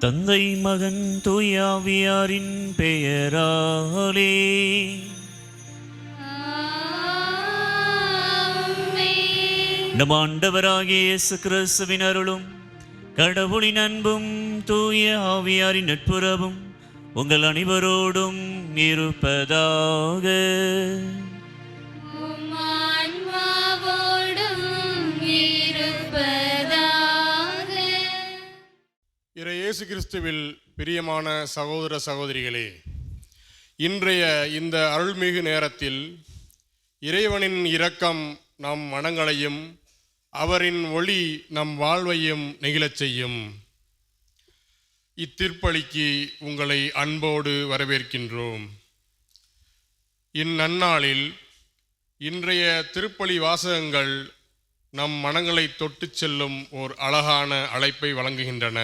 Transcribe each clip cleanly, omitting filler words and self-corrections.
தந்தை மகன் தூயாவியாரின் பெயராலே. நம் ஆண்டவராகிய இயேசு கிறிஸ்துவின் அருளும் கடவுளின் அன்பும் தூய ஆவியாரின் நட்புறவும் உங்கள் அனைவரோடும் இருப்பதாக. இயேசு கிறிஸ்துவில் பிரியமான சகோதர சகோதரிகளே, இன்றைய இந்த அருள்மிகு நேரத்தில் இறைவனின் இரக்கம் நம் மனங்களையும் அவரின் ஒளி நம் வாழ்வையும் நெகிழச் செய்யும். இத்திருப்பலிக்கு உங்களை அன்போடு வரவேற்கின்றோம். இந்நன்னாளில் இன்றைய திருப்பலி வாசகங்கள் நம் மனங்களை தொட்டு செல்லும் ஓர் அழகான அழைப்பை வழங்குகின்றன.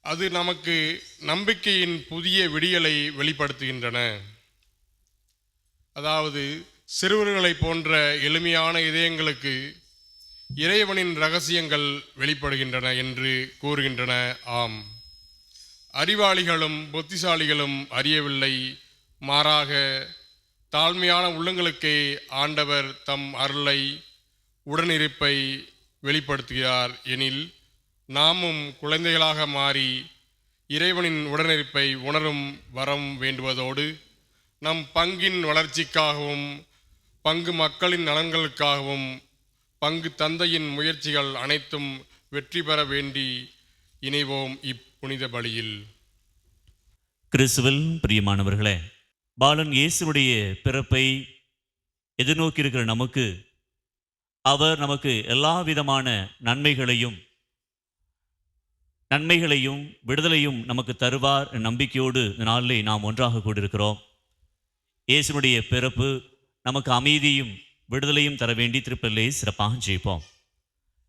அது நமக்கு நம்பிக்கையின் புதிய விடியலை வெளிப்படுத்துகின்றன. அதாவது சிறுவர்களை போன்ற எளிமையான இதயங்களுக்கு இறைவனின் இரகசியங்கள் வெளிப்படுகின்றன என்று கூறுகின்றன. ஆம், அறிவாளிகளும் புத்திசாலிகளும் அறியவில்லை, மாறாக தாழ்மையான உள்ளங்களுக்கே ஆண்டவர் தம் அருளை உடனிருப்பை வெளிப்படுத்துகிறார். எனில் நாமும் குழந்தைகளாக மாறி இறைவனின் உடனிருப்பை உணரும் வரம் வேண்டுவதோடு நம் பங்கின் வளர்ச்சிக்காகவும் பங்கு மக்களின் நலன்களுக்காகவும் பங்கு தந்தையின் முயற்சிகள் அனைத்தும் வெற்றி பெற வேண்டி இணைவோம் இப்புனித பலியில். கிறிஸ்துவில் பிரியமானவர்களே, பாலன் இயேசுவுடைய பிறப்பை எதிர்நோக்கியிருக்கிற அவர் நமக்கு எல்லா விதமான நன்மைகளையும் விடுதலையும் நமக்கு தருவார் நம்பிக்கையோடு இந்த நாளிலே நாம் ஒன்றாக கூடியிருக்கிறோம். இயேசுனுடைய பிறப்பு நமக்கு அமைதியும் விடுதலையும் தர வேண்டி திருப்பலியை சிறப்பாக ஜெயிப்போம்.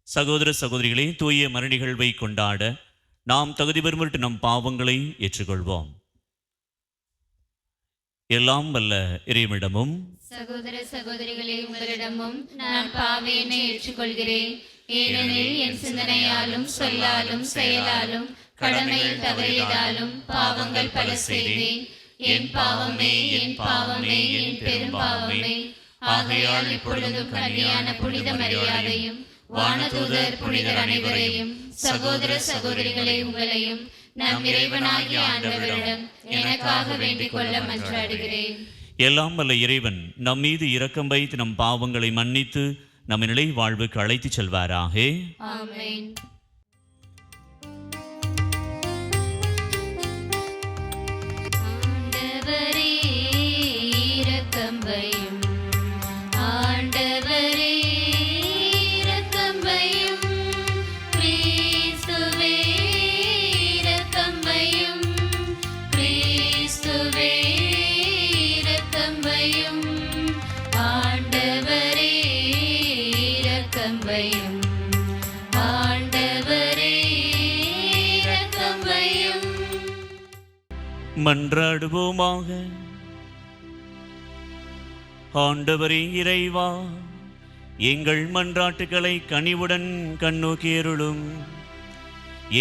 சகோதர சகோதரிகளை, தூய மரணிகழ்வை கொண்டாட நாம் தகுதி பெறும் நம் பாவங்களை ஏற்றுக்கொள்வோம். எல்லாம் வல்ல இறைவனிடமும் சகோதர சகோதரிகளே, உங்களிடமும் நான் பாவியனை ஏற்றுக்கொள்கிறேன். ஏனெனில் என் சிந்தனையாலும் சொல்லாலும் செயலாலும் கடமையில் தவறியதாலும் பாவங்கள் பல செய்தேன். என் பாவமே, என் பாவமே, என் பெரும் பாவமே. ஆகையால் இப்பொழுதும் கன்னியான புனித மரியாதையும் வானதூதர் புனிதர் அனைவரையும் சகோதர சகோதரிகளை உங்களையும் நம் இறைவனாகிய ஆண்டவரிடம் எனக்காக வேண்டிக் கொள்ள மன்றாடுகிறேன். எல்லாம் வல்ல இறைவன் நம் மீது இரக்கம் வைத்து நம் பாவங்களை மன்னித்து நம்ம நிலை வாழ்வுக்கு அழைத்து செல்வாராக. ஆமென். ஆண்டவரே இரக்கம் வையும், ஆண்டவரே இரக்கம் வையும், கிறிஸ்துவே இரக்கம் வையும், கிறிஸ்துவே இரக்கம் வையும், ஆண்டவரே இரக்கம் வையும், ஆண்டவரே இரக்கம் வையும். மன்றாடுவோமாக. ஆண்டவரே இறைவா, எங்கள் மன்றாட்டுக்களை கனிவுடன் கண்ணோக்கியருளும்.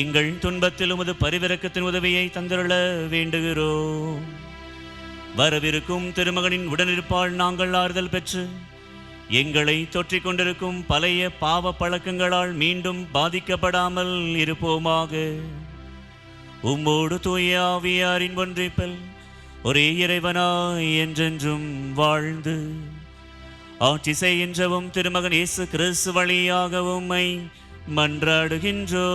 எங்கள் துன்பத்தில் உமது பரிவிரக்கத்தின் உதவியை தந்தருள வேண்டுகிறோம். வரவிருக்கும் திருமகனின் உடனிருப்பால் நாங்கள் ஆறுதல் பெற்று எங்களை தொற்றிக் கொண்டிருக்கும் பழைய பாவ பழக்கங்களால் மீண்டும் பாதிக்கப்படாமல் இருப்போமாக. உம்மோடு தூய ஆவியாரின் ஒன்றிப்பில் ஒரே இறைவனாய் என்றென்றும் வாழ்ந்து ஆட்சி செய்கின்றவும் திருமகன் இயேசு கிறிஸ்து வழியாக உம்மை மன்றாடுகின்றோம்.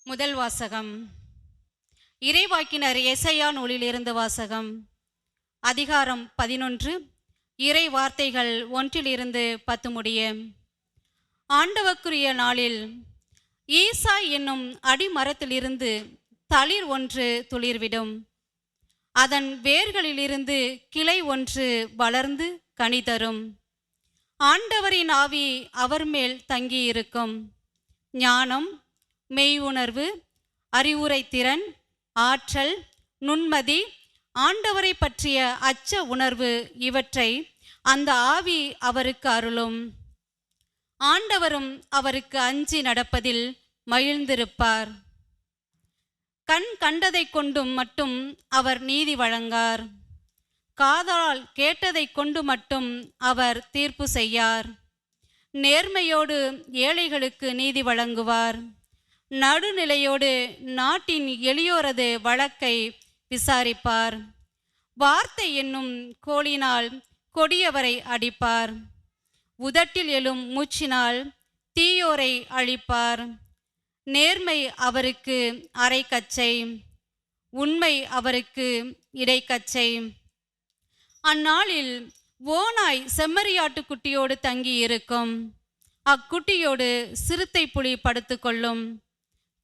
முதல் வாசகம். இறைவாக்கினர் எசையா நூலிலிருந்து வாசகம். அதிகாரம் 11, இறை வார்த்தைகள் 1-10 முடிய. ஆண்டவருக்குரிய நாளில் ஈசா என்னும் அடிமரத்திலிருந்து தளிர் ஒன்று துளிர்விடும். அதன் வேர்களிலிருந்து கிளை ஒன்று வளர்ந்து கனி தரும். ஆண்டவரின் ஆவி அவர் மேல் தங்கியிருக்கும். ஞானம், மெய் உணர்வு, அறிவுரை திறன், ஆற்றல், நுண்மதி, ஆண்டவரை பற்றிய அச்ச உணர்வு இவற்றை அந்த ஆவி அவருக்கு அருளும். ஆண்டவரும் அவருக்கு அஞ்சி நடப்பதில் மகிழ்ந்திருப்பார். கண் கண்டதை கொண்டும் மட்டும் அவர் நீதி வழங்கார். காதால் கேட்டதை கொண்டு மட்டும் அவர் தீர்ப்பு செய்யார். நேர்மையோடு ஏழைகளுக்கு நீதி வழங்குவார். நடுநிலையோடு நாட்டின் எளியோரது வழக்கை விசாரிப்பார். வார்த்தை என்னும் கோலினால் கொடியவரை அடிப்பார். உதட்டில் எழும் மூச்சினால் தீயோரை அழிப்பார். நேர்மை அவருக்கு அரைக்கச்சை, உண்மை அவருக்கு இடைக்கச்சை. அந்நாளில் ஓநாய் செம்மறியாட்டுக்குட்டியோடு தங்கி இருக்கும். அக்குட்டியோடு சிறுத்தை புலி படுத்து கொள்ளும்.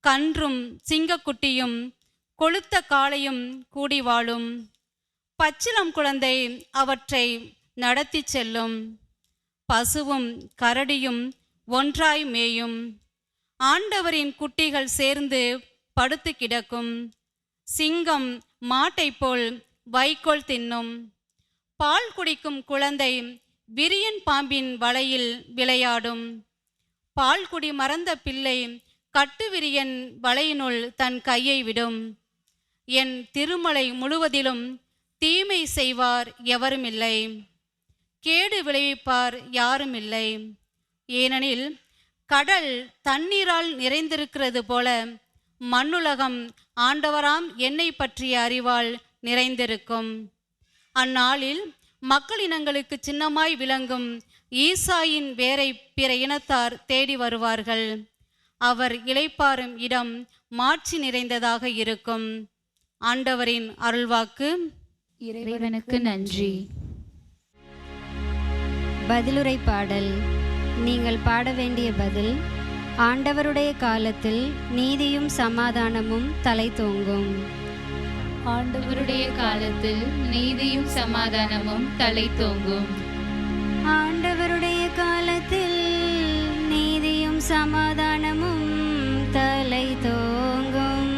கன்றும் சிங்கக்குட்டியும் கொழுத்த காளையும் கூடி வாழும். பச்சிளம் குழந்தை அவற்றை நடத்தி செல்லும். பசுவும் கரடியும் ஒன்றாய் மேயும். ஆண்டவரின் குட்டிகள் சேர்ந்து படுத்து கிடக்கும். சிங்கம் மாட்டை போல் வைக்கோல் தின்னும். பால் குடிக்கும் குழந்தை விரியன் பாம்பின் வலையில் விளையாடும். பால் குடி மறந்த பிள்ளை கட்டுவிரியன் வலையினுள் தன் கையை விடும். என் திருமலை முழுவதிலும் தீமை செய்வார் எவருமில்லை, கேடு விளைவிப்பார் யாருமில்லை. ஏனெனில் கடல் தண்ணீரால் நிறைந்திருக்கிறது போல மண்ணுலகம் ஆண்டவராம் என்னை பற்றிய அறிவால் நிறைந்திருக்கும். அந்நாளில் மக்களினங்களுக்கு சின்னமாய் விளங்கும் ஈசாயின் வேரை பிற இனத்தார் தேடி வருவார்கள். அவர் இளைப்பாறும் இடம் மாட்சி நிறைந்ததாக இருக்கும். ஆண்டவரின் அருள்வாக்கு. இறைவனுக்கு நன்றி. பதிலுரை பாடல். நீங்கள் பாட வேண்டிய பதில்: ஆண்டவருடைய காலத்தில் நீதியும் சமாதானமும் தலை தோங்கும். ஆண்டவருடைய காலத்தில் நீதியும் சமாதானமும் தலை தோங்கும். ஆண்டவருடைய காலத்தில் நீதியும் சமாதானமும் தலை தோங்கும்.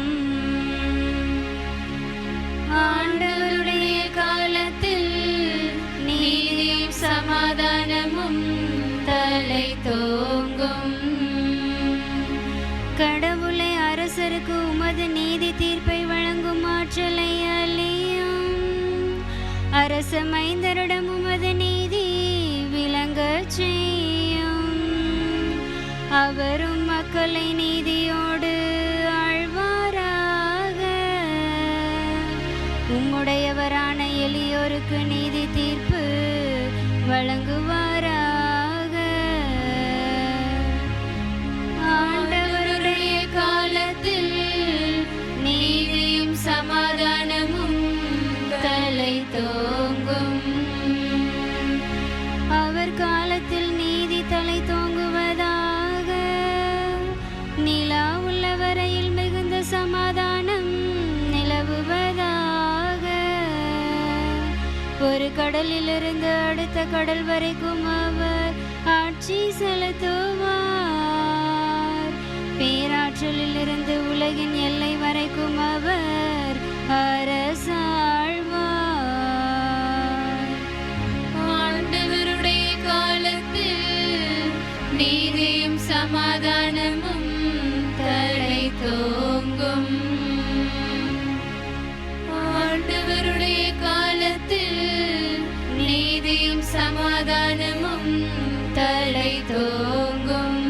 ஆண்டவருடைய காலத்தில் நீதியும் சமாதானமும் தலை தோங்கும். கடவுளை அரசருக்கு உமது நீதி தீர்ப்பை வழங்கும் ஆற்றலை அளியும். அரச மைந்தரிடம் உமது நீதி விளங்கச் செய்யும். அவரும் மக்களை நீதியோடு ஆழ்வாராக. உம்முடையவரான எளியோருக்கு நீதி தீர்ப்பு வழங்குவாராக. ஆண்டவருடைய காலத்தில் நீதியும் சமாதானமும் தலை தோங்கும். அவர் காலத்தில் நீதி தலை தோங்குவதாக. நிலா உள்ள வரையில் மிகுந்த சமாதானம் நிலவுவதாக. ஒரு கடலிலிருந்து அடுத்த கடல் வரைக்கும் அவர் ஆட்சி செலுத்துவார். பேராற்றலில் இருந்து உலகின் எல்லை வரைக்கும் அவர் அரசாழ்வார். ஆண்டவருடைய காலத்தில் நீதியும் சமாதானமும் தலை தோங்கும். ஆண்டவருடைய காலத்தில் நீதியும் சமாதானமும் தலை தோங்கும்.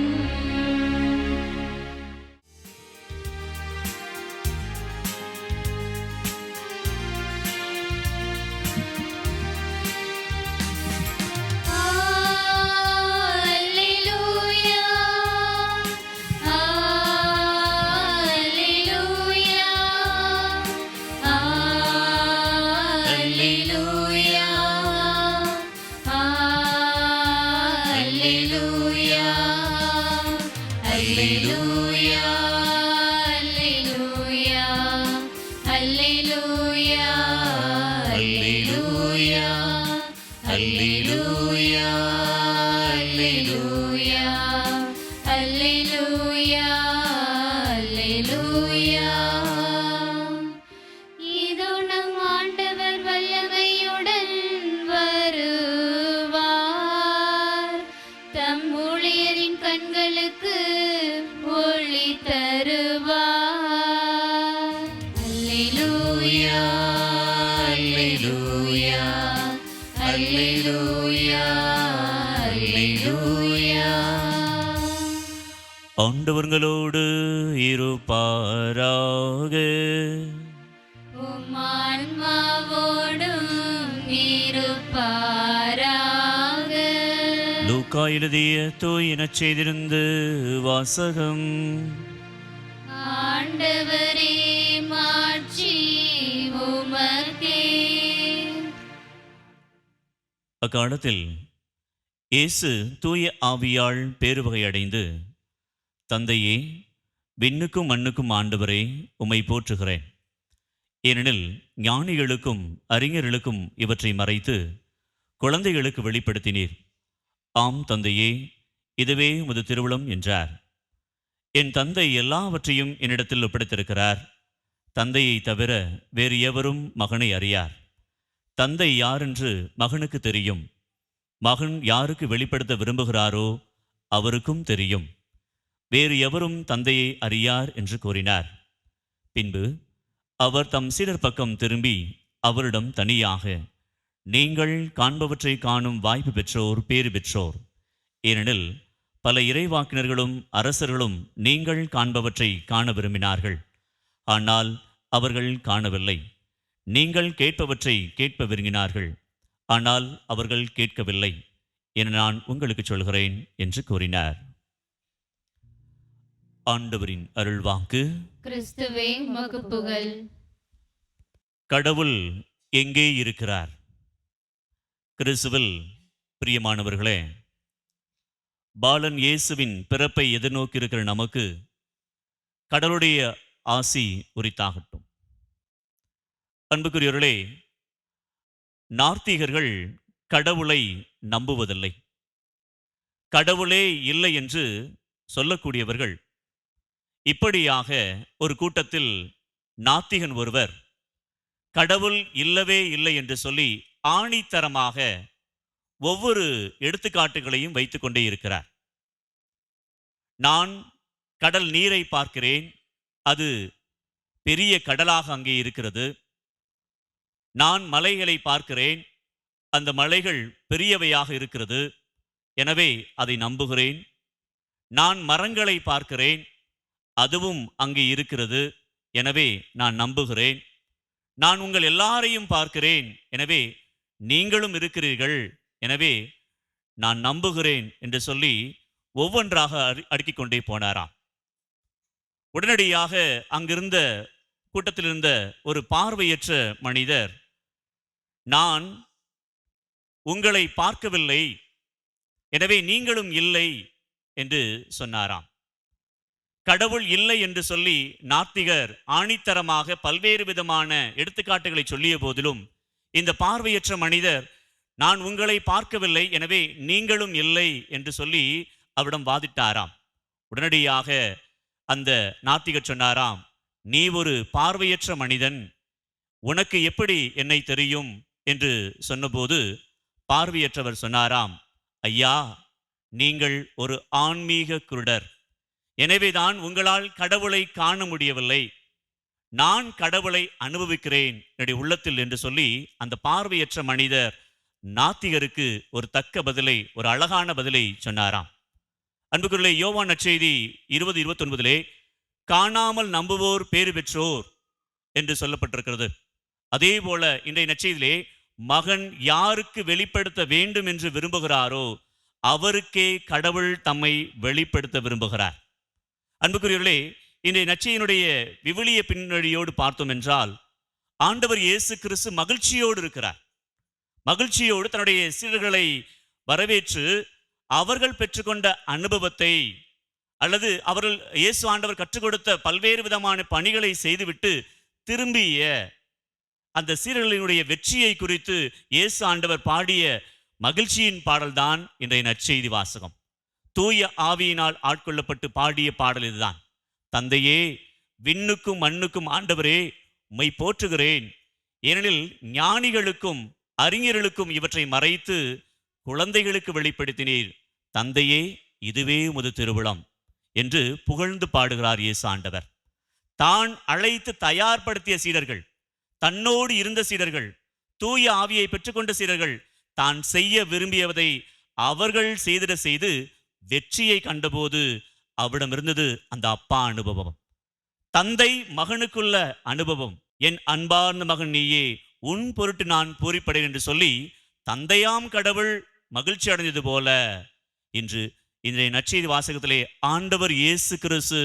இதோ நம் ஆண்டவர் வல்லமையுடன் வருவார். தருவார். அல்லேலூயா, அல்லேலூயா, அல்லேலூயா, அல்லேலூயா. ஆண்டவர்களோடு இருப்பாராக. உம் ஆன்மாவோடும் இருப்பாராக. லூக்கா எழுதிய தூய நற்செய்தியிலிருந்து வாசகம். ஆண்டவரே, மாட்சி உமக்கே. அக்காலத்தில் இயேசு தூய ஆவியால் பேருவகை அடைந்து, தந்தையே, விண்ணுக்கும் மண்ணுக்கும் ஆண்டவரே, உம்மை போற்றுகிறேன். ஏனெனில் ஞானிகளுக்கும் அறிஞர்களுக்கும் இவற்றை மறைத்து குழந்தைகளுக்கு வெளிப்படுத்தினீர். ஆம் தந்தையே, இதுவே உமது திருவுளம் என்றார். என் தந்தை எல்லாவற்றையும் என்னிடத்தில் ஒப்படைத்திருக்கிறார். தந்தையை தவிர வேறு எவரும் மகனை அறியார். தந்தை யாரென்று மகனுக்கு தெரியும். மகன் யாருக்கு வெளிப்படுத்த விரும்புகிறாரோ அவருக்கும் தெரியும். வேறு எவரும் தந்தையை அறியார் என்று கூறினார். பின்பு அவர் தம் சீடர் பக்கம் திரும்பி அவரிடம் தனியாக, நீங்கள் காண்பவற்றை காணும் வாய்ப்பு பெற்றோர் பேறு பெற்றோர். ஏனெனில் பல இறைவாக்கினர்களும் அரசர்களும் நீங்கள் காண்பவற்றை காண விரும்பினார்கள், ஆனால் அவர்கள் காணவில்லை. நீங்கள் கேட்பவற்றை கேட்ப விரும்பினார்கள், ஆனால் அவர்கள் கேட்கவில்லை என நான் உங்களுக்கு சொல்கிறேன் என்று கூறினார். ஆண்டவரின் அருள்வாக்கு. கிறிஸ்துவே, உமக்கு புகழ். கடவுள் எங்கே இருக்கிறார்? கிறிஸ்துவில் பிரியமானவர்களே, பாலன் இயேசுவின் பிறப்பை எதிர்நோக்கி இருக்கிற நமக்கு கடவுளுடைய ஆசி உரித்தாகட்டும். அன்புக்குரியவர்களே, நார்த்தீகர்கள் கடவுளை நம்புவதில்லை. கடவுளே இல்லை என்று சொல்லக்கூடியவர்கள். இப்படியாக ஒரு கூட்டத்தில் நாத்திகன் ஒருவர் கடவுள் இல்லவே இல்லை என்று சொல்லி ஆணித்தரமாக ஒவ்வொரு எடுத்துக்காட்டுகளையும் வைத்துக் கொண்டே இருக்கிறார். நான் கடல் நீரை பார்க்கிறேன், அது பெரிய கடலாக அங்கே இருக்கிறது. நான் மலைகளை பார்க்கிறேன், அந்த மலைகள் பெரியவையாக இருக்கிறது, எனவே அதை நம்புகிறேன். நான் மரங்களை பார்க்கிறேன், அதுவும் அங்கே இருக்கிறது, எனவே நான் நம்புகிறேன். நான் உங்கள் எல்லாரையும் பார்க்கிறேன், எனவே நீங்களும் இருக்கிறீர்கள், எனவே நான் நம்புகிறேன் என்று சொல்லி ஒவ்வொன்றாக அடுக்கிக் கொண்டே போனாராம். உடனடியாக அங்கிருந்த கூட்டத்தில் இருந்த ஒரு பார்வையற்ற மனிதர், நான் உங்களை பார்க்கவில்லை, எனவே நீங்களும் இல்லை என்று சொன்னாராம். கடவுள் இல்லை என்று சொல்லி நாத்திகர் ஆணித்தரமாக பல்வேறு விதமான எடுத்துக்காட்டுகளை சொல்லிய போதிலும் இந்த பார்வையற்ற மனிதர், நான் உங்களை பார்க்கவில்லை, எனவே நீங்களும் இல்லை என்று சொல்லி அவரிடம் வாதிட்டாராம். உடனடியாக அந்த நாத்திகர் சொன்னாராம், நீ ஒரு பார்வையற்ற மனிதன், உனக்கு எப்படி என்னை தெரியும் என்று சொன்னபோது பார்வையற்றவர் சொன்னாராம், ஐயா, நீங்கள் ஒரு ஆன்மீக குருடர், எனவேதான் உங்களால் கடவுளை காண முடியவில்லை. நான் கடவுளை அனுபவிக்கிறேன் என்னுடைய உள்ளத்தில் என்று சொல்லி அந்த பார்வையற்ற மனிதர் நாத்திகருக்கு ஒரு தக்க பதிலை, ஒரு அழகான பதிலை சொன்னாராம். அன்புக்குள்ளே, யோவான் நற்செய்தி 20:29 காணாமல் நம்புவோர் பேறு பெற்றோர் என்று சொல்லப்பட்டிருக்கிறது. அதே போல இன்றைய நற்செய்தியிலே மகன் யாருக்கு வெளிப்படுத்த வேண்டும் என்று விரும்புகிறாரோ அவருக்கே கடவுள் தம்மை வெளிப்படுத்த விரும்புகிறார். அன்புக்குரியவர்களே, இன்றைய நற்செய்தியினுடைய விவிலிய பின்னணியோடு பார்த்தோம் என்றால் ஆண்டவர் இயேசு கிறிஸ்து மகிழ்ச்சியோடு இருக்கிறார். மகிழ்ச்சியோடு தன்னுடைய சீடர்களை வரவேற்று அவர்கள் பெற்றுக்கொண்ட அனுபவத்தை அல்லது அவர்கள் இயேசு ஆண்டவர் கற்றுக் கொடுத்த பல்வேறு விதமான பணிகளை செய்துவிட்டு திரும்பிய அந்த சீடர்களினுடைய வெற்றியை குறித்து இயேசு ஆண்டவர் பாடிய மகிழ்ச்சியின் பாடல்தான் இன்றைய நற்செய்தி வாசகம். தூய ஆவியினால் ஆட்கொள்ளப்பட்டு பாடிய பாடல் இதுதான். தந்தையே, விண்ணுக்கும் மண்ணுக்கும் ஆண்டவரே, உம்மை போற்றுகிறேன். ஏனெனில் ஞானிகளுக்கும் அறிஞர்களுக்கும் இவற்றை மறைத்து குழந்தைகளுக்கு வெளிப்படுத்தினீர். தந்தையே, இதுவே உமது திருவுளம். என்று புகழ்ந்து பாடுகிறார் இயேசு ஆண்டவர். தான் அழைத்து தயார்படுத்திய சீடர்கள், தன்னோடு இருந்த சீடர்கள், தூய ஆவியை பெற்றுக்கொண்ட சீடர்கள் தான் செய்ய விரும்பியதை அவர்கள் செய்திட செய்து வெற்றியை கண்டபோது அவிடமிருந்தது அந்த அப்பா அனுபவம், தந்தை மகனுக்குள்ள அனுபவம். என் அன்பார்ந்த மகன் நீயே, உன் பொருட்டு நான் பூரிப்படேன் என்று சொல்லி தந்தையாம் கடவுள் மகிழ்ச்சி அடைந்தது போல இன்று இன்றைய நற்செய்தி வாசகத்திலே ஆண்டவர் இயேசு கிறிஸ்து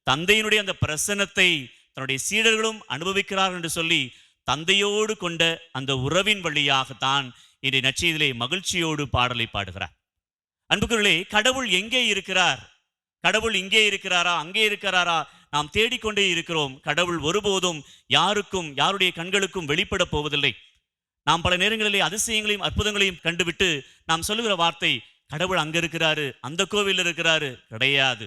தந்தையினுடைய அந்த பிரசன்னத்தை தன்னுடைய சீடர்களும் அனுபவிக்கிறார் என்று சொல்லி தந்தையோடு கொண்ட அந்த உறவின் வழியாகத்தான் இன்றைய நற்செய்தியிலே மகிழ்ச்சியோடு பாடலை பாடுகிறார். அன்புக்குள்ளே, கடவுள் எங்கே இருக்கிறார்? கடவுள் இங்கே இருக்கிறாரா, அங்கே இருக்கிறாரா? நாம் தேடிக்கொண்டே இருக்கிறோம். கடவுள் ஒருபோதும் யாருக்கும், யாருடைய கண்களுக்கும் வெளிப்பட போவதில்லை. நாம் பல நேரங்களிலே அதிசயங்களையும் அற்புதங்களையும் கண்டுவிட்டு நாம் சொல்லுகிற வார்த்தை, கடவுள் அங்க இருக்கிறாரு, அந்த கோவில் இருக்கிறாரு. கிடையாது.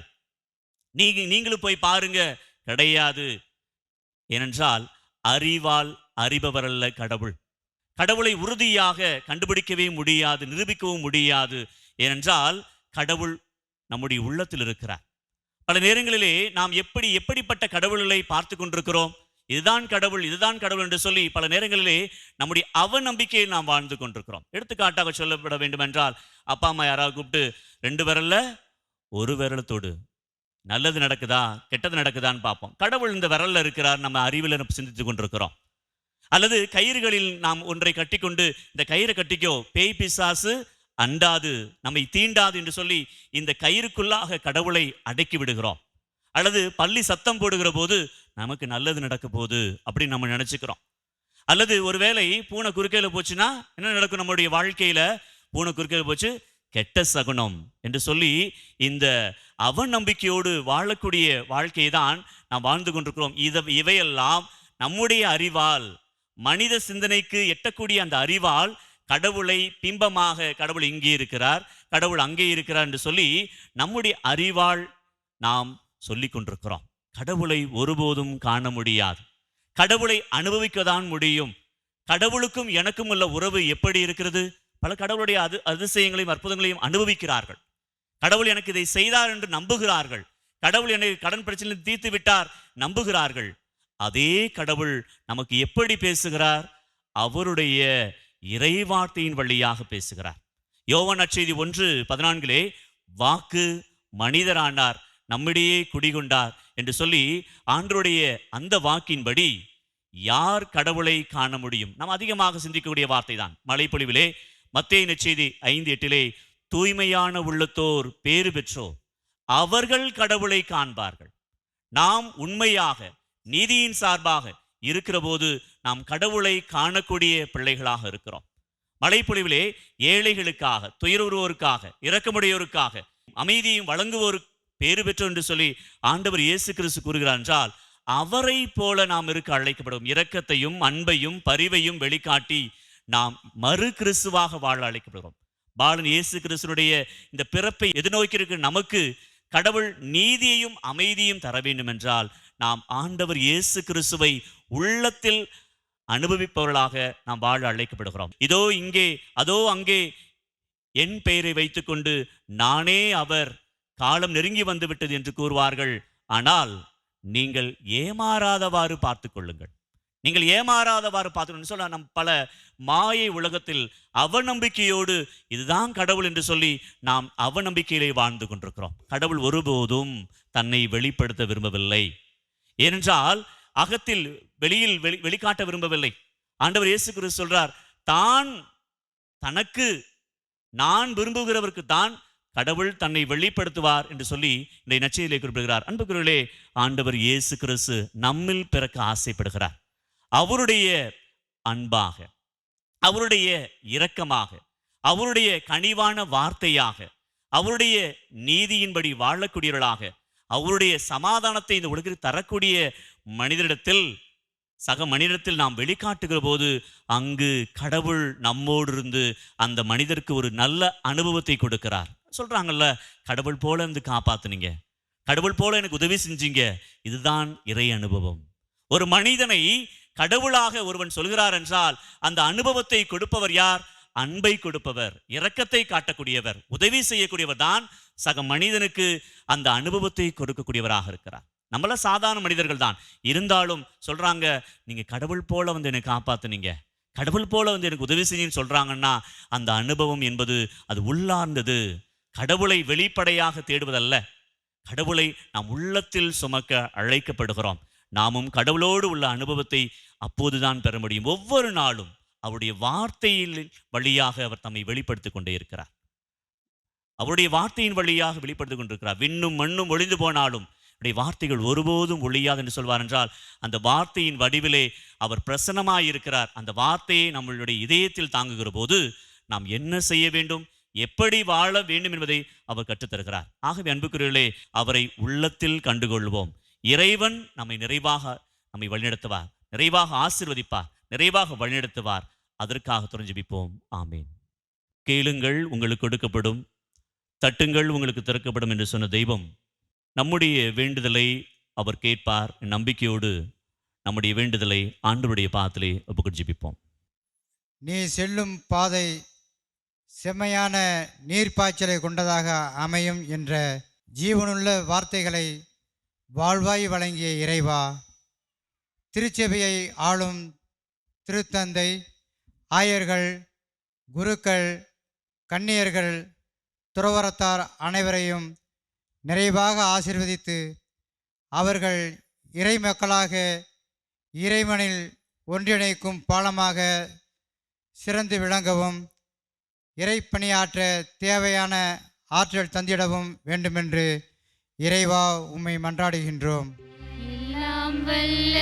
நீங்களும் போய் பாருங்க. கிடையாது. ஏனென்றால் அறிவால் அறிபவரல்ல கடவுள். கடவுளை உறுதியாக கண்டுபிடிக்கவே முடியாது, நிரூபிக்கவும் முடியாது. ஏனென்றால் கடவுள் நம்முடைய உள்ளத்தில் இருக்கிறார். பல நேரங்களிலே நாம் எப்படிப்பட்ட கடவுள்களை பார்த்து கொண்டிருக்கிறோம். இதுதான் கடவுள், இதுதான் கடவுள் என்று சொல்லி பல நேரங்களிலே நம்முடைய அவநம்பிக்கையில் நாம் வாழ்ந்து கொண்டிருக்கிறோம். எடுத்துக்காட்டாக சொல்லப்பட வேண்டும் என்றால், அப்பா அம்மா யாராவது கூப்பிட்டு 2 விரல்ல 1 விரலத்தோடு நல்லது நடக்குதா கெட்டது நடக்குதான்னு பார்ப்போம். கடவுள் இந்த விரல்ல இருக்கிறார், நம்ம அறிவில் சிந்தித்து கொண்டிருக்கிறோம். அல்லது கயிறுகளில் நாம் ஒன்றை கட்டிக்கொண்டு, இந்த கயிறை கட்டிக்கோ, பேய் பிசாசு அண்டாது, நம்மை தீண்டாது என்று சொல்லி இந்த கயிறுக்குள்ளாக கடவுளை அடக்கி விடுகிறோம். அல்லது பள்ளி சத்தம் போடுகிற போது நமக்கு நல்லது நடக்க போகுது அப்படி நம்ம நினைச்சுக்கிறோம். அல்லது ஒருவேளை பூனை குறுக்கையில போச்சுன்னா என்ன நடக்கும்? நம்மளுடைய வாழ்க்கையில பூனை குறுக்கையில போச்சு, கெட்ட சகுனம் என்று சொல்லி இந்த அவநம்பிக்கையோடு வாழக்கூடிய வாழ்க்கையை தான் நாம் வாழ்ந்து கொண்டிருக்கிறோம். இவையெல்லாம் நம்முடைய அறிவால், மனித சிந்தனைக்கு எட்டக்கூடிய அந்த அறிவால் கடவுளை பிம்பமாக, கடவுள் இங்கே இருக்கிறார், கடவுள் அங்கே இருக்கிறார் என்று சொல்லி நம்முடைய அறிவால் நாம் சொல்லி கொண்டிருக்கிறோம். கடவுளை ஒருபோதும் காண முடியாது. கடவுளை அனுபவிக்கத்தான் முடியும். கடவுளுக்கும் எனக்கும் உள்ள உறவு எப்படி இருக்கிறது? பல கடவுளுடைய அதிசயங்களையும் அற்புதங்களையும் அனுபவிக்கிறார்கள். கடவுள் எனக்கு இதை செய்தார் என்று நம்புகிறார்கள். கடவுள் எனக்கு கடன் பிரச்சனை தீர்த்து விட்டார் நம்புகிறார்கள். அதே கடவுள் நமக்கு எப்படி பேசுகிறார்? அவருடைய இறைவார்த்தையின் வழியாக பேசுகிறார். யோவான் நற்செய்தி 1:14 வாக்கு மனிதரானார், நம்மிடையே குடிகொண்டார் என்று சொல்லி ஆண்டவருடைய அந்த வாக்கின்படி யார் கடவுளை காண முடியும்? நாம் அதிகமாக சிந்திக்கக்கூடிய வார்த்தை தான். மழைப்பொழிவிலே மத்தேயு நற்செய்தி 5:8 தூய்மையான உள்ளத்தோர் பேறு பெற்றோர், அவர்கள் கடவுளை காண்பார்கள். நாம் உண்மையாக நீதியின் சார்பாக இருக்கிற போது நாம் கடவுளை காணக்கூடிய பிள்ளைகளாக இருக்கிறோம். மழைப்பொழிவிலே ஏழைகளுக்காக, துயருவோருக்காக, இரக்கமுடையோருக்காக, அமைதியும் வழங்குவோர் பேறு பெற்றோர் என்று சொல்லி ஆண்டவர் இயேசு கிறிஸ்து கூறுகிறார் என்றால், அவரை போல நாம் இருக்க அழைக்கப்படுவோம். இரக்கத்தையும் அன்பையும் பரிவையும் வெளிக்காட்டி நாம் மறு கிறிஸ்துவாக வாழ அழைக்கப்படுகிறோம். பாலன் இயேசு கிறிஸ்துனுடைய இந்த பிறப்பை எதிர்நோக்கி இருக்கிற நமக்கு கடவுள் நீதியையும் அமைதியும் தர வேண்டும் என்றால் நாம் ஆண்டவர் இயேசு கிறிஸ்துவை உள்ளத்தில் அனுபவிப்பவர்களாக நாம் வாழ அழைக்கப்படுகிறோம். இதோ இங்கே, அதோ அங்கே என் பெயரை வைத்துக்கொண்டு நானே அவர், காலம் நெருங்கி வந்து விட்டது என்று கூறுவார்கள். ஆனால் நீங்கள் ஏமாறாதவாறு பார்த்து கொள்ளுங்கள். நீங்கள் ஏமாறாதவாறு பார்த்து சொல்ல, நம் பல மாயை உலகத்தில் அவநம்பிக்கையோடு இதுதான் கடவுள் என்று சொல்லி நாம் அவநம்பிக்கையிலே வாழ்ந்து கொண்டிருக்கிறோம். கடவுள் ஒருபோதும் தன்னை வெளிப்படுத்த விரும்பவில்லை. ஏனென்றால் அகத்தில் வெளியில் வெளிக்காட்ட விரும்பவில்லை. ஆண்டவர் இயேசு கிறிஸ்து சொல்றார், தான் தனக்கு நான் விரும்புகிறவருக்கு தான் கடவுள் தன்னை வெளிப்படுத்துவார் என்று சொல்லி இந்த நற்செய்தியிலே குறிப்பிடுகிறார். அன்புக்குரியவர்களே, ஆண்டவர் இயேசு கிறிஸ்து நம்மில் பிறக்க ஆசைப்படுகிறார். அவருடைய அன்பாக, அவருடைய இரக்கமாக, அவருடைய கனிவான வார்த்தையாக, அவருடைய நீதியின்படி வாழக்கூடியவர்களாக, அவருடைய சமாதானத்தை இந்த உலகிற்கு தரக்கூடிய மனிதரிடத்தில், சக மனிதத்தில் நாம் வெளிக்காட்டுகிற போது அங்கு கடவுள் நம்மோடு இருந்து அந்த மனிதருக்கு ஒரு நல்ல அனுபவத்தை கொடுக்கிறார். சொல்றாங்கல்ல, கடவுள் போல இருந்து காப்பாத்துனீங்க, கடவுள் போல எனக்கு உதவி செஞ்சீங்க. இதுதான் இறை அனுபவம். ஒரு மனிதனை கடவுளாக ஒருவன் சொல்கிறார் என்றால் அந்த அனுபவத்தை கொடுப்பவர் யார்? அன்பை கொடுப்பவர், இரக்கத்தை காட்டக்கூடியவர், உதவி செய்யக்கூடியவர் தான் சக மனிதனுக்கு அந்த அனுபவத்தை கொடுக்கக்கூடியவராக இருக்கிறார். நம்மள சாதாரண மனிதர்கள் தான் இருந்தாலும் சொல்றாங்க, நீங்க கடவுள் போல வந்து என்னை காப்பாத்துனீங்க, கடவுள் போல வந்து எனக்கு உதவி செய்யுன்னு சொல்றாங்கன்னா அந்த அனுபவம் என்பது அது உள்ளார்ந்தது. கடவுளை வெளிப்படையாக தேடுவதல்ல, கடவுளை நாம் உள்ளத்தில் சுமக்க அழைக்கப்படுகிறோம். நாமும் கடவுளோடு உள்ள அனுபவத்தை அப்போதுதான் பெற முடியும். ஒவ்வொரு நாளும் அவருடைய வார்த்தையின் வழியாக அவர் தம்மை வெளிப்படுத்திக் கொண்டே இருக்கிறார். அவருடைய வார்த்தையின் வழியாக வெளிப்படுத்திக் கொண்டிருக்கிறார். விண்ணும் மண்ணும் ஒளிந்து போனாலும் அவருடைய வார்த்தைகள் ஒருபோதும் ஒழியாது என்று சொல்வார் என்றால் அந்த வார்த்தையின் வடிவிலே அவர் பிரசன்னமாயிருக்கிறார். அந்த வார்த்தையை நம்மளுடைய இதயத்தில் தாங்குகிற போது நாம் என்ன செய்ய வேண்டும், எப்படி வாழ வேண்டும் என்பதை அவர் கற்றுத்தருகிறார். ஆகவே அன்புக்குரியவர்களே, அவரை உள்ளத்தில் கண்டுகொள்வோம். இறைவன் நம்மை வழிநடத்துவார், நிறைவாக ஆசீர்வதிப்பார், நிறைவாக வழிநடத்துவார். அதற்காக துறைஞ்சிப்போம். ஆமீன். கேளுங்கள் உங்களுக்கு கொடுக்கப்படும், தட்டுங்கள் உங்களுக்கு திறக்கப்படும் என்று சொன்ன தெய்வம் நம்முடைய வேண்டுதலை அவர் கேட்பார். நம்பிக்கையோடு நம்முடைய வேண்டுதலை ஆண்டவருடைய பாதத்திலே ஒப்புக்கொண்டு ஜெபிப்போம். நீ செல்லும் பாதை செம்மையான நீர்ப்பாய்ச்சலை கொண்டதாக அமையும் என்ற ஜீவனுள்ள வார்த்தைகளை வாழ்வாய் வழங்கிய இறைவா, திருச்சபையை ஆளும் திருத்தந்தை, ஆயர்கள், குருக்கள், கன்னியர்கள், துறவரத்தார் அனைவரையும் நிறைவாக ஆசீர்வதித்து அவர்கள் இறை மக்களாக இறைவனில் ஒன்றிணைக்கும் பாலமாக சிறந்து விளங்கவும் இறைப்பணியாற்ற தேவையான ஆற்றல் தந்திடவும் வேண்டுமென்று இறைவா உம்மை மன்றாடுகின்றோம். எல்லாம் வல்ல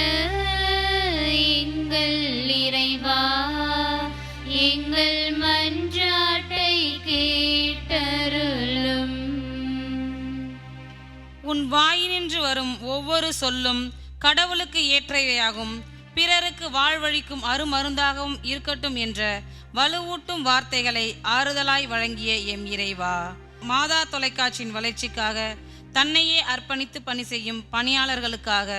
எங்கள் இறைவா, எங்கள் மன்றாட்டை கேட்டருளும். உன் வாயினின்று வரும் ஒவ்வொரு சொல்லும் கடவுளுக்கு ஏற்றவையாகும், பிறருக்கு வாழ்வழிக்கும் அருமருந்தாகவும் இருக்கட்டும் என்ற வலுவூட்டும் வார்த்தைகளை ஆறுதலாய் வழங்கிய எம் இறைவா, மாதா தொலைக்காட்சியின் வளர்ச்சிக்காக தன்னையே அர்ப்பணித்து பணி செய்யும் பணியாளர்களுக்காக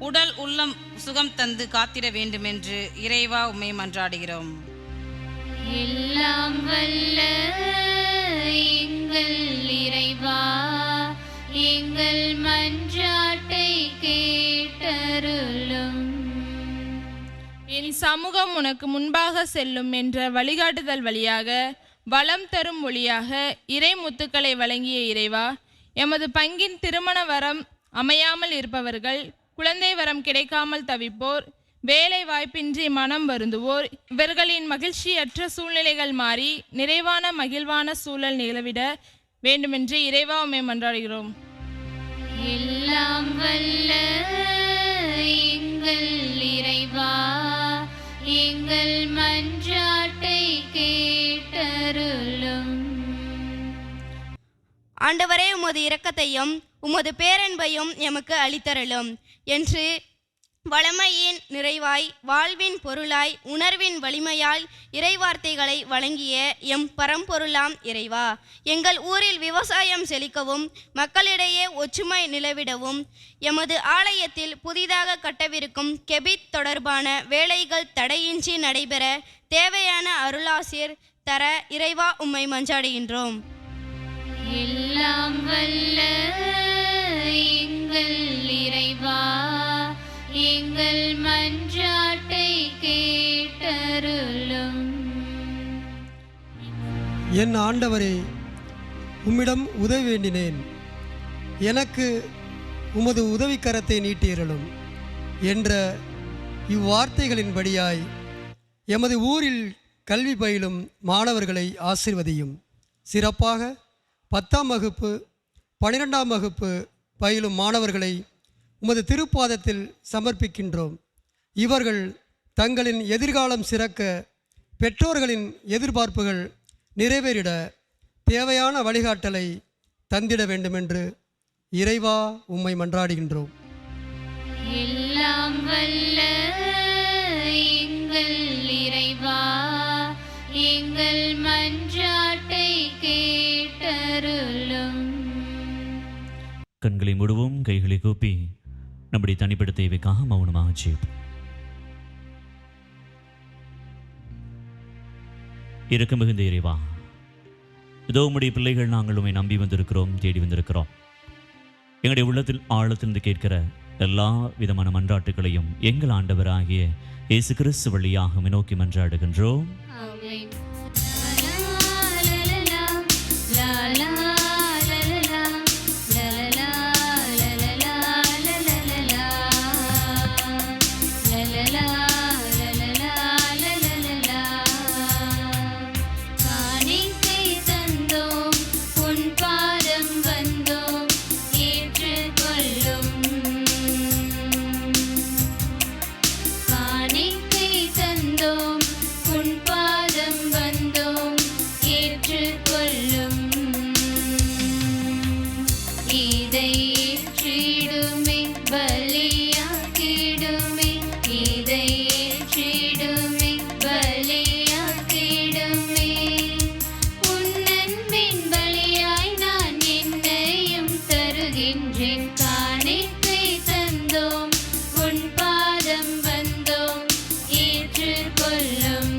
உடல் உள்ளம் சுகம் தந்து காத்திட வேண்டுமென்று இறைவா உம்மை மன்றாடுகிறோம். எல்லாம் வல்ல எங்கள் இறைவா, எங்கள் மன்றாட்டை கேட்டருளும். என் சமூகம் உனக்கு முன்பாக செல்லும் என்ற வழிகாட்டுதல் வழியாக வளம் தரும் ஒளியாக இறை முத்துக்களை வழங்கிய இறைவா, எமது பங்கின் திருமண வரம் அமையாமல் இருப்பவர்கள், குழந்தை வரம் கிடைக்காமல் தவிப்போர், வேலை வாய்ப்பின்றி மனம் வருந்துவோர், இவர்களின் மகிழ்ச்சியற்ற சூழ்நிலைகள் மாறி நிறைவான மகிழ்வான சூழல் நிலவிட வேண்டுமென்று இறைவா உம்மை மன்றாடுகிறோம். எல்லாம் வல்ல எங்கள் இறைவா, எங்கள் மன்றாட்டை கேட்டருளும். ஆண்டவரே, உமது இரக்கத்தையும் உமது பேரன்பையும் எமக்கு அளித்தருளும் என்று வளமையின் நிறைவாய், வாழ்வின் பொருளாய், உணர்வின் வலிமையால் இறைவார்த்தைகளை வழங்கிய எம் பரம்பொருளாம் இறைவா, எங்கள் ஊரில் விவசாயம் செழிக்கவும் மக்களிடையே ஒற்றுமை நிலவிடவும் எமது ஆலயத்தில் புதிதாக கட்டவிருக்கும் கெபித் தொடர்பான வேலைகள் தடையின்றி நடைபெற தேவையான அருளாசிர் தர இறைவா உம்மை மன்றாடுகின்றோம். எல்லாம் வல்ல எங்கள் இறைவா, எங்கள் மன்றாட்டை கேட்டருளும். என் ஆண்டவரே, உம்மிடம் உதவி வேண்டினேன், எனக்கு உமது உதவிக்கரத்தை நீட்டியருளும் என்ற இவ்வார்த்தைகளின்படியாய் எமது ஊரில் கல்வி பயிலும் மாணவர்களை ஆசீர்வதியும். சிறப்பாக 10ஆம் வகுப்பு 12ஆம் வகுப்பு பயிலும் மாணவர்களை உமது திருப்பாதத்தில் சமர்ப்பிக்கின்றோம். இவர்கள் தங்களின் எதிர்காலம் சிறக்க, பெற்றோர்களின் எதிர்பார்ப்புகள் நிறைவேறிட தேவையான வழிகாட்டலை தந்திட வேண்டுமென்று இறைவா உம்மை மன்றாடுகின்றோம். எல்லாம் வல்ல எங்கள் இறைவா, எங்கள் மன்றாட்டை கேட்டருளும். கண்களை மூடுவோம், கைகளை கூப்பி நம்முடைய தனிப்பட்ட தேவைக்காக மௌனமாக ஜெபிப்போம். இரக்கம் மிகுந்த இறைவா, இதோ உம்முடைய பிள்ளைகள் நாங்கள் உம்மை நம்பி வந்திருக்கிறோம், தேடி வந்திருக்கிறோம். எங்களுடைய உள்ளத்தில் ஆழத்திலிருந்து கேட்கிற எல்லா விதமான மன்றாட்டுகளையும் எங்கள் ஆண்டவராகிய இயேசு கிறிஸ்து வழியாக நோக்கி மன்றாடுகின்றோம். ஆமென். காணிக்கை தந்தோம், உன் பாதம் வந்தோம், ஏற்றுக்கொள்ளும். காணிக்கை தந்தோம், உன் பாதம் வந்தோம், ஏற்றுக்கொள்ளும். இதை ஏற்றிடுமே, பலியாக்கிடுமே, இதை ஏற்றிடுமே, பலியாக்கிடுமே. உன் அன்பின் பலியாய் நான் என்னையும் தருகின்றேன். காணிக்கை தந்தோம், உன் பாதம் வந்தோம், ஏற்றுக்கொள்ளும்.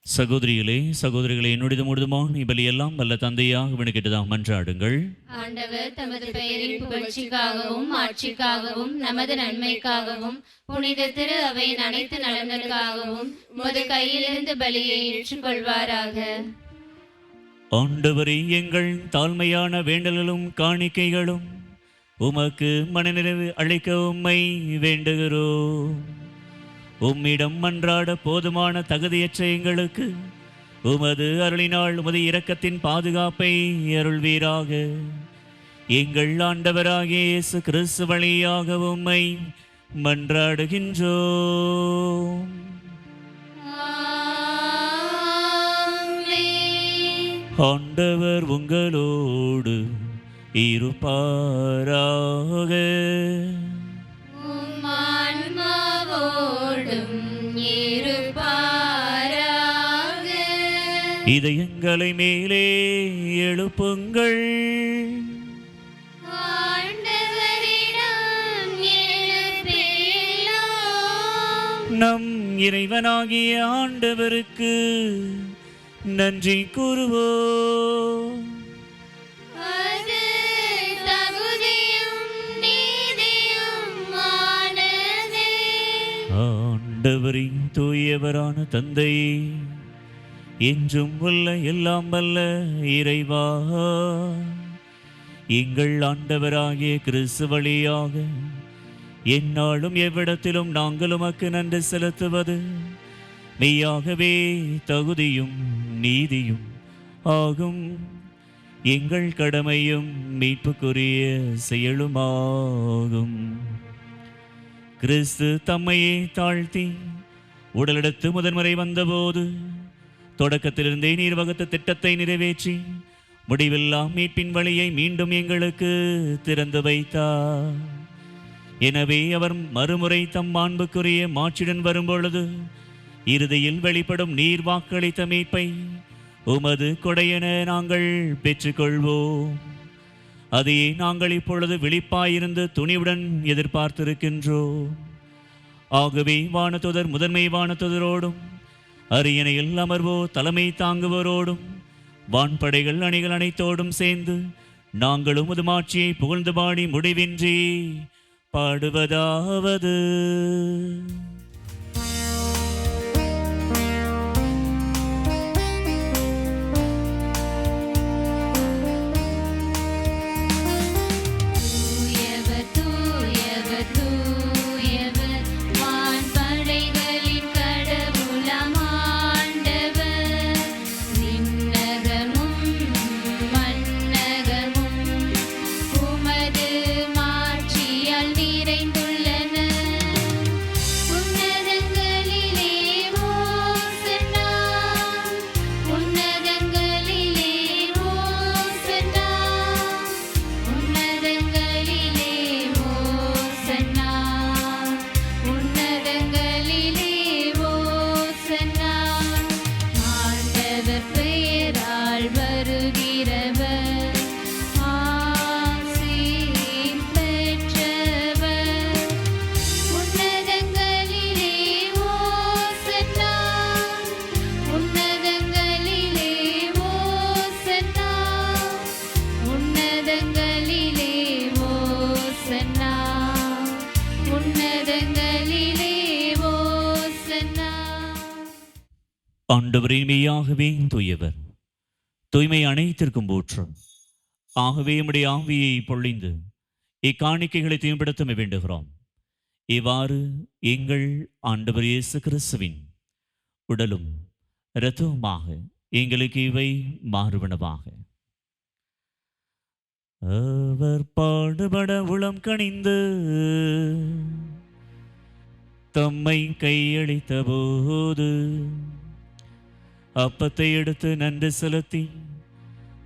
சகோதரிகளே, சகோதரிகளே, என்னுடையது முழுதுமான இப்பலியெல்லாம் வல்ல தந்தையாக வினுக்கிட்டுதான் மன்றாடுங்கள். ஆண்டவர் தமது பெயரின் புகழ்ச்சிக்காகவும் ஆட்சிக்காகவும் நமது நன்மைக்காகவும் புனித திரு அவையின் அனைத்து நலன்களுக்காகவும் உமது கையிலிருந்து பலியை ஏற்றுக்கொள்வாராக. ஆண்டவரே, எங்கள் தாழ்மையான வேண்டல்களும் காணிக்கைகளும் உமக்கு மனநிறைவு அளிக்க உம்மை வேண்டுகிறோம். உம்மிடம் மன்றாட போதுமான தகுதியற்ற எங்களுக்கு உமது அருளினால் உமது இரக்கத்தின் பாதுகாப்பை அருள்வீராக. எங்கள் ஆண்டவராகிய இயேசு கிறிஸ்து வழியாக உம்மை மன்றாடுகின்றோம். ஆமென். ஆண்டவர் உங்களோடு இருப்பாராக. உம் ஆன்மாவோடும் இருப்பாராக. இதயங்களை மேலே எழுப்புங்கள். ஆண்டவரிடம் எழுப்பேலோம். நம் இறைவனாகிய ஆண்டவருக்கு நன்றி கூறுவோம். அது தகுதியும் நீதியுமானதே. ஆண்டவரின் தூயவரான தந்தையே, என்றும் உள்ள எல்லாம் வல்ல இறைவா, எங்கள் ஆண்டவராகிய கிறிஸ்து வழியாக எந்நாளும் எவ்விடத்திலும் நாங்கள் உமக்கு நன்றி செலுத்துவது மெய்யாகவே தகுதியும் நீதியும் ஆகும். எங்கள் கடமையும் மீட்புக்குரிய செயலுமாகும். கிறிஸ்து தம்மையே தாழ்த்தி உடலெடுத்து முதன்முறை வந்தபோது தொடக்கத்திலிருந்தே நீர் வகுத்த திட்டத்தை நிறைவேற்றி முடிவில்லா மீட்பின் வழியை மீண்டும் எங்களுக்கு திறந்து வைத்தார். எனவே அவர் மறுமுறை தம் மாண்புக்குரிய மாட்சியுடன் வரும்பொழுது இறுதியில் வெளிப்படும் நீர் வாக்களித்த மீட்பை உமது கொடையென நாங்கள் பெற்றுக்கொள்வோம். அதையே நாங்கள் இப்பொழுது விழிப்பாயிருந்து துணிவுடன் எதிர்பார்த்திருக்கின்றோம். ஆகவே வானதுதர் முதன்மை வானதுதரோடும் அரியணையில் அமர்வோ தலைமை தாங்குவோரோடும் வான்படைகள் அணிகள் அனைத்தோடும் சேர்ந்து நாங்கள் உமது மாட்சியை புகழ்ந்து பாடி முடிவின்றி பாடுவதாவது. தூயவர் தூயவர் தூயவர் வான்படைகளின் கடவுளாம் ஆண்டவர். விண்ணகமும் மண்ணகமும் உமது மாட்சியால் நிறைந்துள்ளன. உம் ஆண்டவரே மெய்யாகவே தூயவர், தூய்மை அனைத்திற்கும் ஊற்றும். ஆகவே உம்முடைய ஆவியை பொழிந்து இக்காணிக்கைகளை தூய்மைப்படுத்த வேண்டுகிறோம். இவ்வாறு எங்கள் ஆண்டவர் இயேசு கிறிஸ்துவின் உடலும் இரத்தவுமாக எங்களுக்கு இவை மாறுவனவாக. அவர் பாடுபட உளம் கனிந்து தம்மை கையளித்த போது அப்பத்தை எடுத்து நன்றி செலுத்தி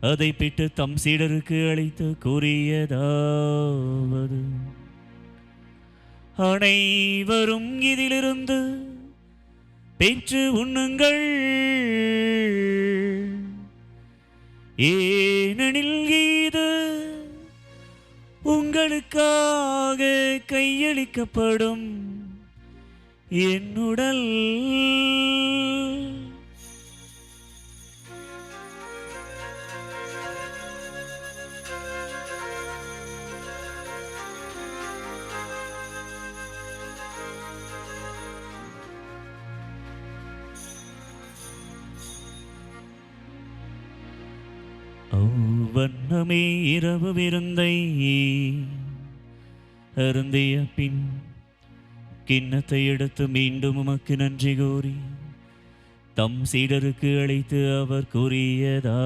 அதை பிட்டு தம் சீடருக்கு அளித்து கூறியதாவது: அனைவரும் இதிலிருந்து பெற்று உண்ணுங்கள், ஏனெனில் இது உங்களுக்காக கையளிக்கப்படும் என் உடல். வண்ணமே இரவு விருந்தை அருந்திய பின் கிண்ணத்தை எடுத்து மீண்டும் உமக்கு நன்றி கூறி தம் சீடருக்கு அழைத்து அவர் கூறியதாவது: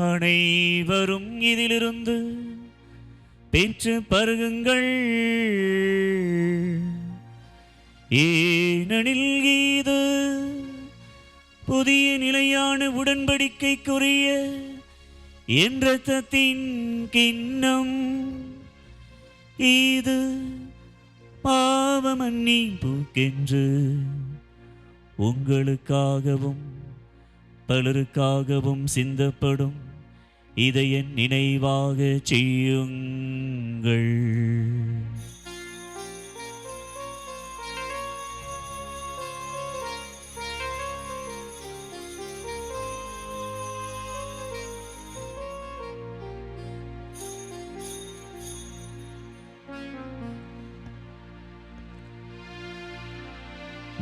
அனைவரும் இதிலிருந்து பெற்று பருகுங்கள், ஏனெனில் இது புதிய நிலையான உடன்படிக்கைக்குரிய என் இரத்தத்தின் கிண்ணம். இது பாவ மன்னிப்புக்கென்று உங்களுக்காகவும் பலருக்காகவும் சிந்தப்படும். இதை என் நினைவாக செய்யுங்கள்.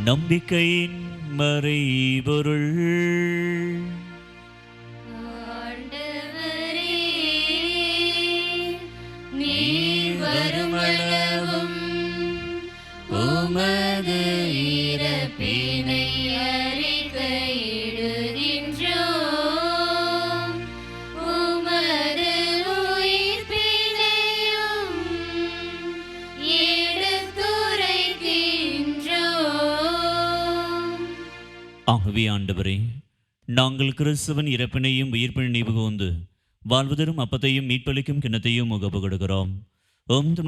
நம்பிக்கையின் மறைபொருள். ஆண்டவரே, நீர் வருமளவும் உமது இறப்பினை அறிக்கையிடுகின்றோம், உமது உயிர்ப்பினையும் எடுத்துரைக்கின்றோம். ஆகவே ஆண்டவரே, நாங்கள் கிறிஸ்துவன் இறப்பினையும் உயிர்ப்பினை நினைவுகூர்ந்து வாழ்வதரும் அப்பத்தையும் மீட்பளிக்கும் கிண்ணத்தையும் முகப்பு கொடுக்கிறோம்.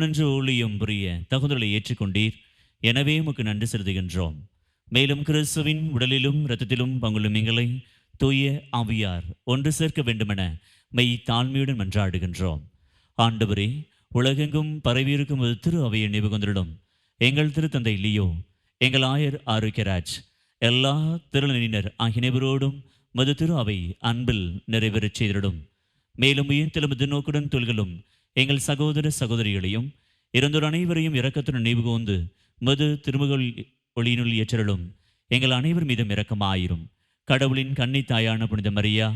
நன்று ஊழியம் புரிய தகுதிகளை ஏற்றுக்கொண்டீர், எனவே உமக்கு நன்றி செலுத்துகின்றோம். மேலும் கிறிஸ்துவின் உடலிலும் இரத்தத்திலும் பங்குள்ளும் எங்களை தூய ஆவியார் ஒன்று சேர்க்க வேண்டுமென மெய் தாழ்மையுடன் மன்றாடுகின்றோம். ஆண்டவரே, உலகெங்கும் பரவியிருக்கும் ஒரு திரு அவையை நினைவுகொண்டிடும் எங்கள் திருத்தந்தை லியோ, எங்கள் ஆயர் ஆரோக்கியராஜ், எல்லா திருநிலையினர் ஆகிய அனைவரோடும் மது திரு அவை அன்பில் நிறைவேறச் செய்திடும். மேலும் உயிர்த்தெழும் நோக்குடன் தொல்களும் எங்கள் சகோதர சகோதரிகளையும் இறந்தோர் அனைவரையும் இரக்கத்துடன் நினைவுகூர்ந்து மது திருமுகள் ஒளியினுள் ஏற்றலும் எங்கள் அனைவர் மீதும் இரக்கமாயிரும். கடவுளின் கன்னி தாயான புனித மரியா,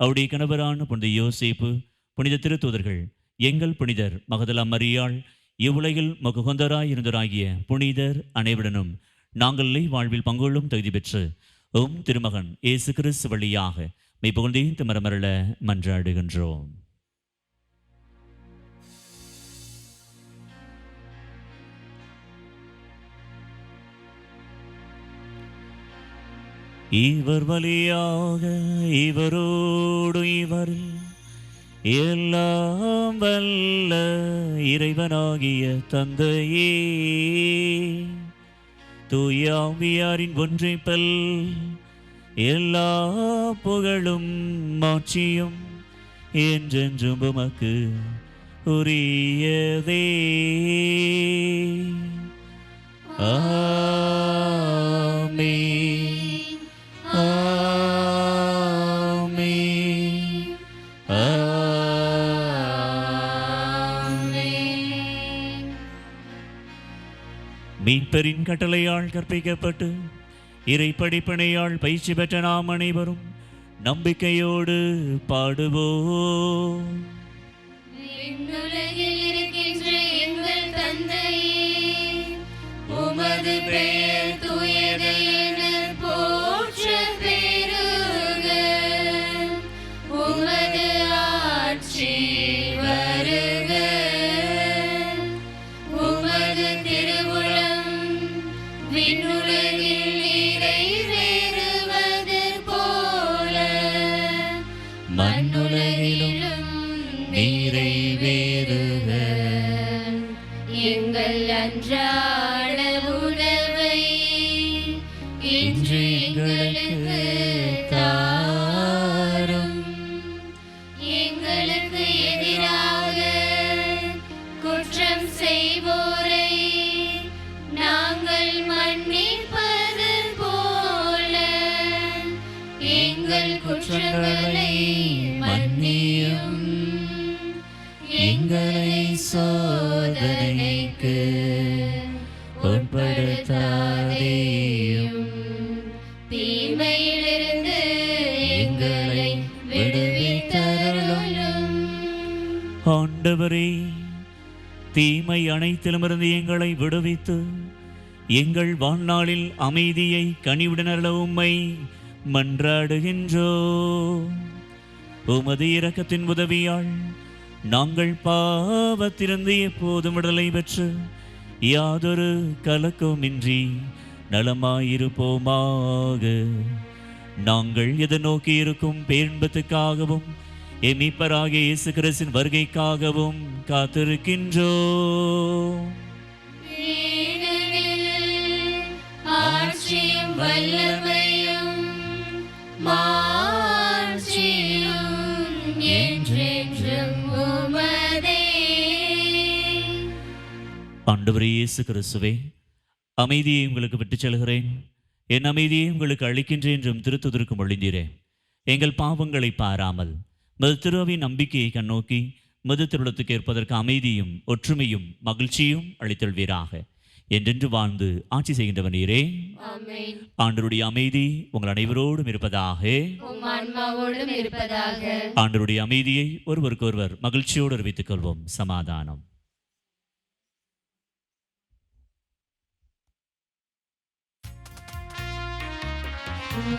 அவருடைய கணவரான புனித யோசேப்பு, புனித திருத்தூதர்கள், எங்கள் புனிதர் மகதலா மரியாள், இவ்வுலகில் மகுகொந்தராய் இருந்தோராகிய புனிதர் அனைவருடனும் நாங்கள் வாழ்வில் பங்கொள்ளும் தகுதி பெற்று திருமகன் இயேசு கிறிஸ்து வழியாக மெய்புகழ்ந்து மரமரள மன்றாடுகின்றோம். இவர் வழியாக இவரோடு இவரில் எல்லாம் வல்ல இறைவனாகிய தந்தையே, தூய ஆவியாரின் ஒன்றைப்பல் எல்லா புகழும் மாட்சியும் என்றென்றும் உமக்கு உரியதே. ஆமென், ஆமென், ஆமென். மீட்பரின் கட்டளையால் கற்பிக்கப்பட்டு இறை படிப்பனையால் பயிற்சி பெற்ற நாம் அனைவரும் நம்பிக்கையோடு பாடுவோம். விண்ணுலகில் இருக்கின்ற எங்கள் தந்தையே, உமது பெயர் தூயது என போற்றப் பெறுக. உமது ஆட்சி வருக. உமது திருவுளம் விண்ணுலகில் நிறைவேறுவது போல மண்ணுலகிலும் நிறைவேறுக. எங்கள் அன்றாட உணவை இன்று எங்களுக்கு தாரும். எங்களுக்கு எதிராக குற்றம் செய்வோரை நாங்கள் மன்னிப்பது போல எங்கள் குற்றங்களை மன்னியும். எங்களை சோதனைக்கு உட்படுத்தாதேயும், தீமையிலிருந்து எங்களை விடுவித்தருளும். ஆண்டவரே, தீமை அனைத்திலுமிருந்து எங்களை விடுவித்து எங்கள் வாழ்நாளில் அமைதியை கனிவுடன் அருள உம்மை மன்றாடுகின்றோம். உமது இரக்கத்தின் உதவியால் நாங்கள் பாவத்திலிருந்து எப்போதும் விடுதலை பெற்று யாதொரு கலக்கமின்றி நலமாயிருப்போமாக. நாங்கள் எதிர்நோக்கி இருக்கும் பேரின்பத்துக்காகவும் எமீப்பராகிய இயேசு கிறிஸ்தின் வருகைக்காகவும் காத்திருக்கின்றோம். ஆட்சியும் வல்லமையும் மாட்சியும் என்றென்றும் உமதே. ஆண்டவரே இயேசு கிறிஸ்துவே, அமைதியை உங்களுக்கு விட்டுச் செல்கிறேன், என் அமைதியை உங்களுக்கு அளிக்கின்றேன் என்றும் திருத்துதற்கும் ஒழிந்தீரே. எங்கள் பாவங்களை பாராமல் மது திருவின் நம்பிக்கையை கண்ணோக்கி மது திருளத்துக்கு ஏற்பதற்கு அமைதியும் ஒற்றுமையும் மகிழ்ச்சியும் அளித்தல்வீராக. என்றென்று வாழ்ந்து ஆட்சி செய்கின்றவர் நீரே. ஆண்டவருடைய அமைதி உங்கள் அனைவரோடும் இருப்பதாக. ஆண்டவருடைய அமைதியை ஒருவருக்கொருவர் மகிழ்ச்சியோடு அறிவித்துக் கொள்வோம். சமாதானம்.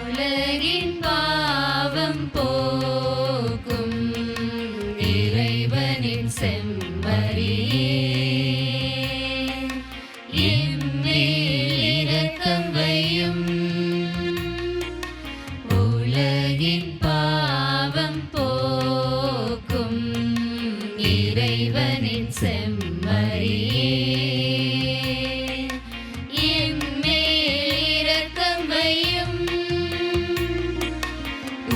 உலகின் பாவம் போக்கும் இறைவனின் செம்மறியே, எம்மேல் இரக்கம் வையும். உலகின் பாவம் போக்கும் இறைவனின் செம்மறியே,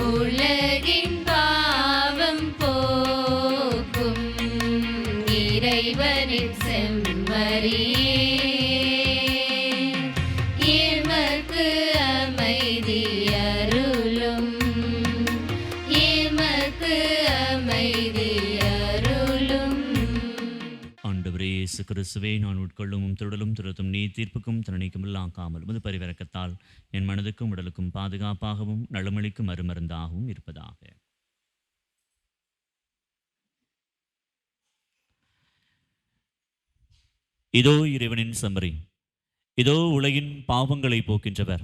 உலகின் பாவம் போக்கும் இறைவனின் செம்மறியே, எமக்கு அமைதி அருளும். எமக்கு அமைதி அருளும். ஆண்டவரே இயேசு கிறிஸ்துவே, நான் உட்கொள்ளும் திருடலும் திருத்தும் நீ தீர்ப்புக்கும் தண்டனைக்கும் இல்லாக்காமல் முது பரிவரக்கத்தால் என் மனதுக்கும் உடலுக்கும் பாதுகாப்பாகவும் நலமளிக்கும் அருமருந்தாகவும் இருப்பதாக. இதோ இறைவனின் செம்மறி, இதோ உலகின் பாவங்களை போக்கின்றவர்.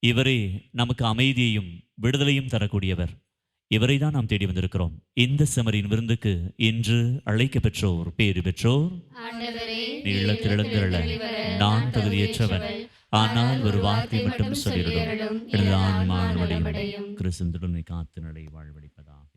இவரே நமக்கு அமைதியையும் விடுதலையும் தரக்கூடியவர். இவரை தான் நாம் தேடி வந்திருக்கிறோம். இந்த செம்மறியின் விருந்துக்கு இன்று அழைக்க பெற்றோர் பேறு பெற்றோர். நீளத்திலிழந்திரள நான் தகுதியற்றவன், ஆனால் ஒரு வார்த்தை மட்டும் சொல்லிவிடும், எனது ஆன்மா நலமடையும். கிறிஸ்துவுடன் காத்து நடை வாழ்வடைப்பதாக.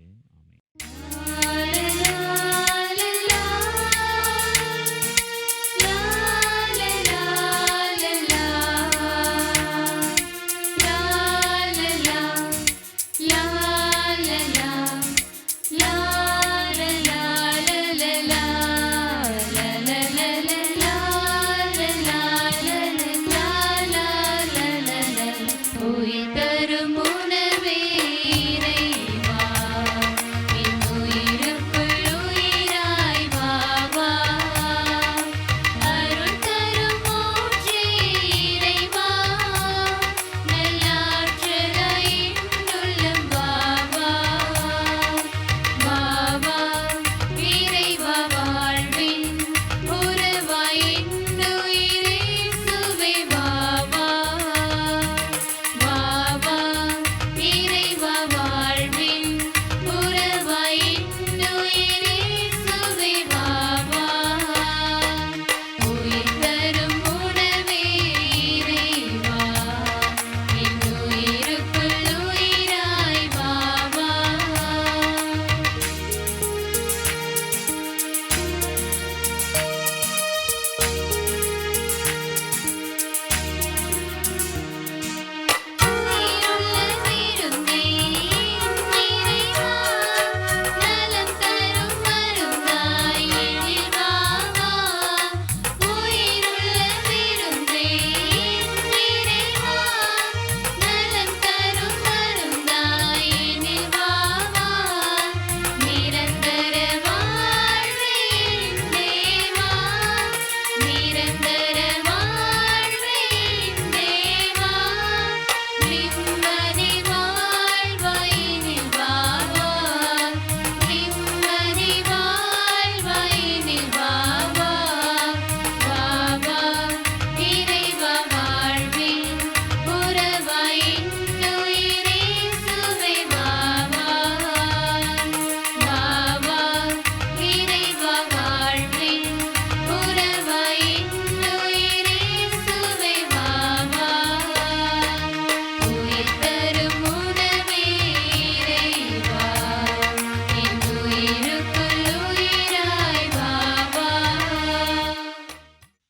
உயிர் தரும் உணவே இறைவா,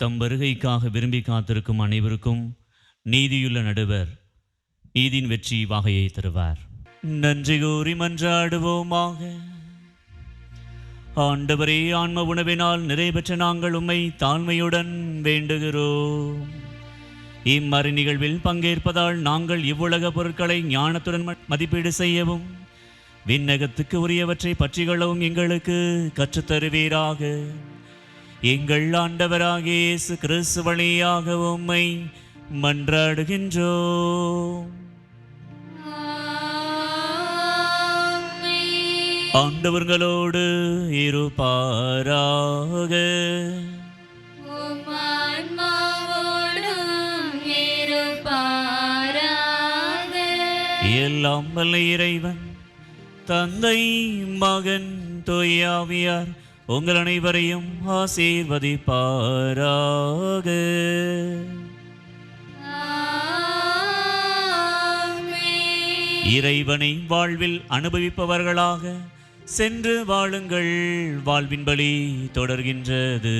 தம் வருகைக்காக விரும்பி காத்திருக்கும் அனைவருக்கும் நீதியுள்ள நடுவர் நீதியின் வெற்றி வாகையை தருவார். நன்றி கூறி மன்றாடுவோமாக. ஆண்டவரே, ஆன்ம உணவினால் நிறைவேற்ற நாங்கள் உம்மை தாழ்மையுடன் வேண்டுகிறோம். இம்மறை நிகழ்வில் பங்கேற்பதால் நாங்கள் இவ்வுலக பொருட்களை ஞானத்துடன் மதிப்பீடு செய்யவும் விண்ணகத்துக்கு உரியவற்றை பற்றிக்கொள்ளவும் எங்களுக்கு கற்றுத்தருவீராக. எங்கள் ஆண்டவராகிய இயேசு கிறிஸ்து வழியாக உம்மை மன்றாடுகின்றோம். ஆண்டவர்களோடு இருப்பாராக. உம் ஆன்மாவோடும் இருப்பாராக. எல்லாம் வல்ல இறைவன் தந்தை, மகன், தூயாவியார் உங்கள் அனைவரையும் ஆசீர்வதிப்பாராக. இறைவனை வாழ்வில் அனுபவிப்பவர்களாக சென்று வாழுங்கள். வாழ்வின் பலி தொடர்கின்றது.